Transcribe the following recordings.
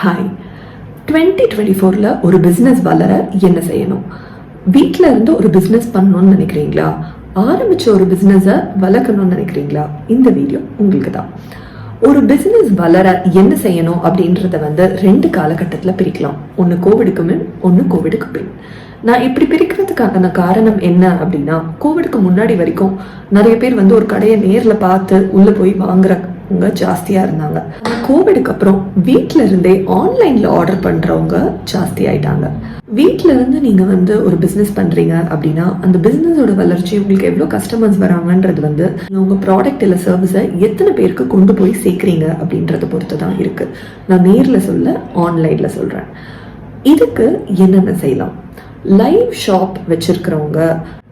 Hi, 2024ல் ஒரு business வளர என்ன செய்யணும்? வீட்டில் இருந்து ஒரு பிஸ்னஸ் பண்ணணும்னு நினைக்கிறீங்களா? ஆரம்பித்த ஒரு பிஸ்னஸை வளர்க்கணும்னு நினைக்கிறீங்களா? இந்த வீடியோ உங்களுக்கு தான். ஒரு பிஸ்னஸ் வளர என்ன செய்யணும் அப்படின்றத ரெண்டு காலகட்டத்தில் பிரிக்கலாம். ஒன்று கோவிடுக்கு முன், ஒன்று கோவிடுக்கு பின். நான் இப்படி பிரிக்கிறதுக்கான காரணம் என்ன அப்படின்னா, கோவிடுக்கு முன்னாடி வரைக்கும் நிறைய பேர் ஒரு கடையை நேரில் பார்த்து உள்ளே போய் வாங்குறவங்க ஜாஸ்தியாக இருந்தாங்க. கோவிடுக்கு அப்புறம் வீட்டில் இருந்தே ஆன்லைனில் ஆர்டர் பண்ணுறவங்க ஜாஸ்தி ஆயிட்டாங்க. வீட்டில் இருந்து நீங்கள் ஒரு பிஸ்னஸ் பண்ணுறீங்க அப்படின்னா, அந்த பிஸ்னஸோட வளர்ச்சி உங்களுக்கு எவ்வளோ கஸ்டமர்ஸ் வராங்கன்றது உங்கள் ப்ராடக்ட் இல்லை சர்வீஸை எத்தனை பேருக்கு கொண்டு போய் சேர்க்குறீங்க அப்படின்றத பொறுத்து தான் இருக்குது. நான் நேரில் சொல்ல, ஆன்லைனில் சொல்கிறேன். இதுக்கு என்னென்ன செய்யலாம்? லைவ் ஷாப் வச்சிருக்கிறவங்க,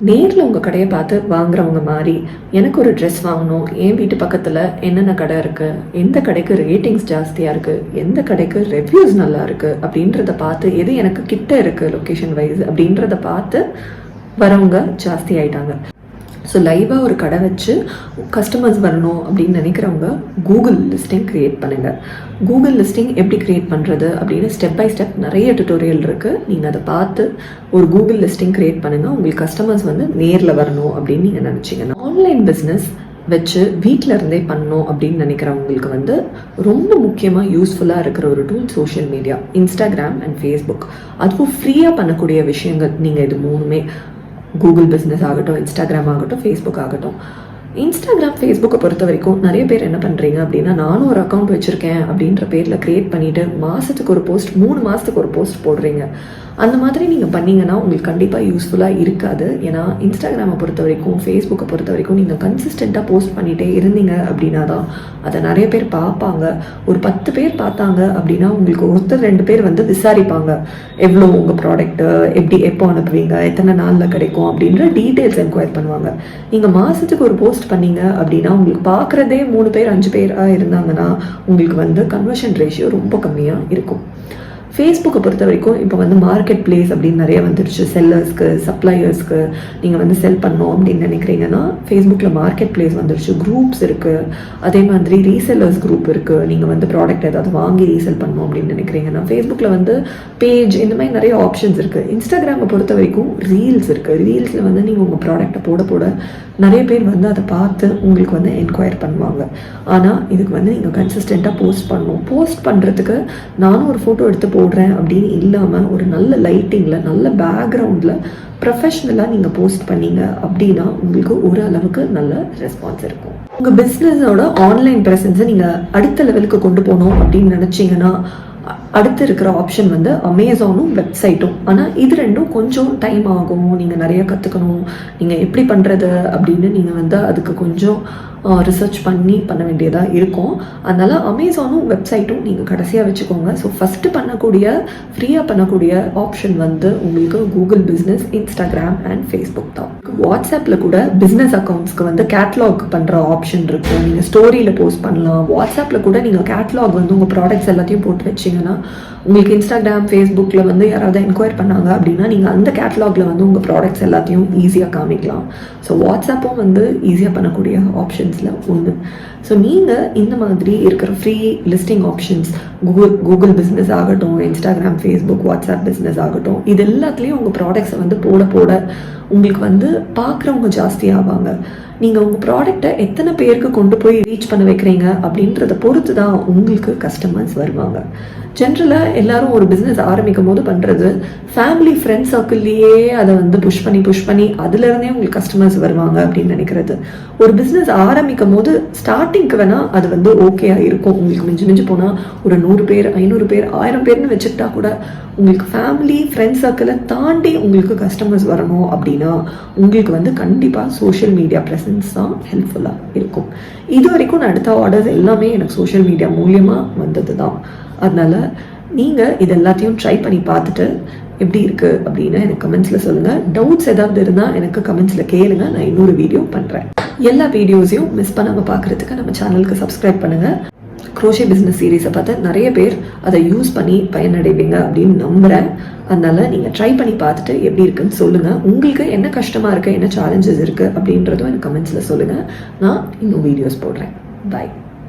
நேரில் உங்கள் கடையை பார்த்து வாங்குறவங்க மாதிரி, எனக்கு ஒரு ட்ரெஸ் வாங்கணும், என் வீட்டு பக்கத்தில் என்னென்ன கடை இருக்குது, எந்த கடைக்கு ரேட்டிங்ஸ் ஜாஸ்தியாக இருக்குது, எந்த கடைக்கு ரிவ்யூஸ் நல்லா இருக்குது அப்படின்றத பார்த்து, எது எனக்கு கிட்ட இருக்குது லொக்கேஷன் வைஸ் அப்படின்றத பார்த்து வரவங்க ஜாஸ்தி ஆயிட்டாங்க. ஸோ லைவாக ஒரு கடை வச்சு கஸ்டமர்ஸ் வரணும் அப்படின்னு நினைக்கிறவங்க கூகுள் லிஸ்டிங் க்ரியேட் பண்ணுங்கள். கூகுள் லிஸ்டிங் எப்படி க்ரியேட் பண்ணுறது அப்படின்னு ஸ்டெப் பை ஸ்டெப் நிறைய டுட்டோரியல் இருக்குது. நீங்கள் அதை பார்த்து ஒரு கூகுள் லிஸ்டிங் க்ரியேட் பண்ணுங்கள். உங்களுக்கு கஸ்டமர்ஸ் நேரில் வரணும் அப்படின்னு நீங்கள் நினச்சிங்கன்னா, ஆன்லைன் பிஸ்னஸ் வச்சு வீட்டில் இருந்தே பண்ணணும் அப்படின்னு நினைக்கிறவங்களுக்கு ரொம்ப முக்கியமாக யூஸ்ஃபுல்லாக இருக்கிற ஒரு tool social media, Instagram and Facebook. அதுவும் ஃப்ரீயாக பண்ணக்கூடிய விஷயங்கள். நீங்கள் இது மூணுமே, கூகுள் பிஸ்னஸ் ஆகட்டும், இன்ஸ்டாகிராம் ஆகட்டும், ஃபேஸ்புக் ஆகட்டும். இன்ஸ்டாகிராம், ஃபேஸ்புக்கை பொறுத்த வரைக்கும் நிறைய பேர் என்ன பண்ணுறீங்க அப்படின்னா, நானும் ஒரு அக்கௌண்ட் வச்சுருக்கேன் அப்படின்ற பேரில் க்ரியேட் பண்ணிவிட்டு மாதத்துக்கு ஒரு போஸ்ட், 3 மாதத்துக்கு ஒரு போஸ்ட் போடுறீங்க. அந்த மாதிரி நீங்கள் பண்ணிங்கன்னா உங்களுக்கு கண்டிப்பாக யூஸ்ஃபுல்லாக இருக்காது. ஏன்னா இன்ஸ்டாகிராமை பொறுத்த வரைக்கும், ஃபேஸ்புக்கை பொறுத்த வரைக்கும் நீங்கள் கன்சிஸ்டண்ட்டாக போஸ்ட் பண்ணிகிட்டே இருந்தீங்க அப்படின்னா தான் அதை நிறைய பேர் பார்ப்பாங்க. ஒரு 10 பேர் பார்த்தாங்க அப்படின்னா உங்களுக்கு ஒருத்தர் 2 பேர் விசாரிப்பாங்க, எவ்வளோ உங்கள் ப்ராடக்ட்டு, எப்போ அனுப்புவீங்க, எத்தனை நாளில் கிடைக்கும் அப்படின்ற டீட்டெயில்ஸ் என்கொயர் பண்ணுவாங்க. நீங்கள் மாதத்துக்கு ஒரு போஸ்ட் பண்ணீங்க அப்படின்னா உங்களுக்கு பார்க்குறதே 3 பேர் 5 பேராக இருந்தாங்கன்னா உங்களுக்கு கன்வர்ஷன் ரேஷியோ ரொம்ப கம்மியாக இருக்கும். ஃபேஸ்புக்கை பொறுத்த வரைக்கும் இப்போ மார்க்கெட் பிளேஸ் அப்படின்னு நிறைய வந்துடுச்சு. செல்லர்ஸ்க்கு, சப்ளையர்ஸ்க்கு நீங்கள் செல் பண்ணோம் அப்படின்னு நினைக்கிறீங்கன்னா ஃபேஸ்புக்கில் மார்க்கெட் பிளேஸ் வந்துடுச்சு. குரூப்ஸ் இருக்குது, அதே மாதிரி ரீசெல்லர்ஸ் குரூப் இருக்குது. நீங்கள் ப்ராடக்ட் ஏதாவது வாங்கி ரீசெல் பண்ணோம் அப்படின்னு நினைக்கிறீங்கன்னா ஃபேஸ்புக்கில் பேஜ், இந்த மாதிரி நிறைய ஆப்ஷன்ஸ் இருக்குது. இன்ஸ்டாகிராமை பொறுத்த வரைக்கும் ரீல்ஸ் இருக்குது. ரீல்ஸில் நீங்கள் உங்கள் ப்ராடக்டை போட நிறைய பேர் அதை பார்த்து உங்களுக்கு என்கொயர் பண்ணுவாங்க. ஆனால் இதுக்கு நீங்கள் கன்சிஸ்டண்ட்டாக போஸ்ட் பண்ணணும். போஸ்ட் பண்ணுறதுக்கு நானும் ஒரு ஃபோட்டோ எடுத்து போடுறேன் அப்படின்னு இல்லாமல், ஒரு நல்ல லைட்டிங்கில், நல்ல பேக்ரவுண்டில், ப்ரொஃபஷ்னலாக நீங்கள் போஸ்ட் பண்ணீங்க அப்படின்னா உங்களுக்கு ஓரளவுக்கு நல்ல ரெஸ்பான்ஸ் இருக்கும். உங்கள் பிஸ்னஸோட ஆன்லைன் ப்ரெசன்ஸை நீங்கள் அடுத்த லெவலுக்கு கொண்டு போகணும் அப்படின்னு நினச்சிங்கன்னா, அடுத்து இருக்கிற ஆப்ஷன் அமேசானும் வெப்சைட்டும். ஆனால் இது ரெண்டும் கொஞ்சம் டைம் ஆகும். நீங்கள் நிறைய கற்றுக்கணும். நீங்கள் எப்படி பண்ணுறது அப்படின்னு நீங்கள் அதுக்கு கொஞ்சம் ரிசர்ச் பண்ண வேண்டியதாக இருக்கும். அதனால் அமேசானும் வெப்சைட்டும் நீங்கள் கடைசியாக வச்சுக்கோங்க. ஸோ ஃபஸ்ட்டு ஃப்ரீயாக பண்ணக்கூடிய ஆப்ஷன் உங்களுக்கு Google business, Instagram and Facebook தான். வாட்ஸ்அப்பில் கூட பிஸ்னஸ் அக்கௌண்ட்ஸ்க்கு கேட்லாக் பண்ணுற ஆப்ஷன் இருக்குது. நீங்கள் ஸ்டோரியில் போஸ்ட் பண்ணலாம். வாட்ஸ்அப்பில் கூட நீங்கள் கேட்லாக் உங்கள் ப்ராடக்ட்ஸ் எல்லாத்தையும் போட்டு வச்சிங்கன்னா, உங்களுக்கு இன்ஸ்டாகிராம், ஃபேஸ்புக்கில் யாராவது என்கொயர் பண்ணாங்க அப்படின்னா நீங்கள் அந்த கேட்லாகில் உங்கள் ப்ராடக்ட்ஸ் எல்லாத்தையும் ஈஸியாக காமிக்கலாம். ஸோ வாட்ஸ்அப்பும் ஈஸியாக பண்ணக்கூடிய ஆப்ஷன்ஸில் ஒன்று. ஸோ நீங்கள் இந்த மாதிரி இருக்கிற free listing options, Google business ஆகட்டும், இன்ஸ்டாகிராம், ஃபேஸ்புக், வாட்ஸ்அப் பிஸ்னஸ் ஆகட்டும், இது எல்லாத்துலேயும் உங்கள் ப்ராடக்ட்ஸை போட உங்களுக்கு பார்க்குறவங்க ஜாஸ்தி ஆவாங்க. நீங்கள் உங்கள் ப்ராடக்டை எத்தனை பேருக்கு கொண்டு போய் ரீச் பண்ண வைக்கிறீங்க அப்படின்றத பொறுத்து தான் உங்களுக்கு கஸ்டமர்ஸ் வருவாங்க. ஜென்ரலாக எல்லாரும் ஒரு பிஸ்னஸ் ஆரம்பிக்கும் போது பண்ணுறது, ஃபேமிலி ஃப்ரெண்ட்ஸ் சர்க்கிள்லேயே அதை புஷ் பண்ணி அதுலேருந்தே உங்களுக்கு கஸ்டமர்ஸ் வருவாங்க அப்படின்னு நினைக்கிறது. ஒரு பிஸ்னஸ் ஆரம்பிக்கும் போது ஸ்டார்டிங்க்கு வேணால் அது ஓகேயாக இருக்கும். உங்களுக்கு மிஞ்சி போனால் ஒரு 100 பேர், 500 பேர், 1000 பேர்னு வச்சுக்கிட்டா கூட உங்களுக்கு ஃபேமிலி ஃப்ரெண்ட்ஸ் சர்க்கிளை தாண்டி உங்களுக்கு கஸ்டமர்ஸ் வரணும் அப்படின்னா உங்களுக்கு கண்டிப்பாக சோஷியல் மீடியா ப்ரெசன்ஸ் தான் ஹெல்ப்ஃபுல்லாக இருக்கும். இது வரைக்கும் நான் எடுத்த ஆர்டர்ஸ் எல்லாமே எனக்கு சோஷியல் மீடியா மூலியமாக வந்தது தான். அதனால் நீங்கள் இது எல்லாத்தையும் ட்ரை பண்ணி பார்த்துட்டு எப்படி இருக்குது அப்படின்னு எனக்கு கமெண்ட்ஸில் சொல்லுங்கள். டவுட்ஸ் ஏதாவது இருந்தால் எனக்கு கமெண்ட்ஸில் கேளுங்க. நான் இன்னொரு வீடியோ பண்ணுறேன். எல்லா வீடியோஸையும் மிஸ் பண்ணாமல் பார்க்குறதுக்கு நம்ம சேனலுக்கு சப்ஸ்கிரைப் பண்ணுங்கள். க்ரோஷே பிஸ்னஸ் சீரீஸை பார்த்து நிறைய பேர் அதை யூஸ் பண்ணி பயனடைவீங்க அப்படின்னு நம்புகிறேன். அதனால் நீங்கள் ட்ரை பண்ணி பார்த்துட்டு எப்படி இருக்குன்னு சொல்லுங்கள். உங்களுக்கு என்ன கஷ்டமாக இருக்குது, என்ன சேலஞ்சஸ் இருக்குது அப்படின்றதும் எனக்கு கமெண்ட்ஸில் சொல்லுங்கள். நான் இன்னும் வீடியோஸ் போடுறேன். பாய்.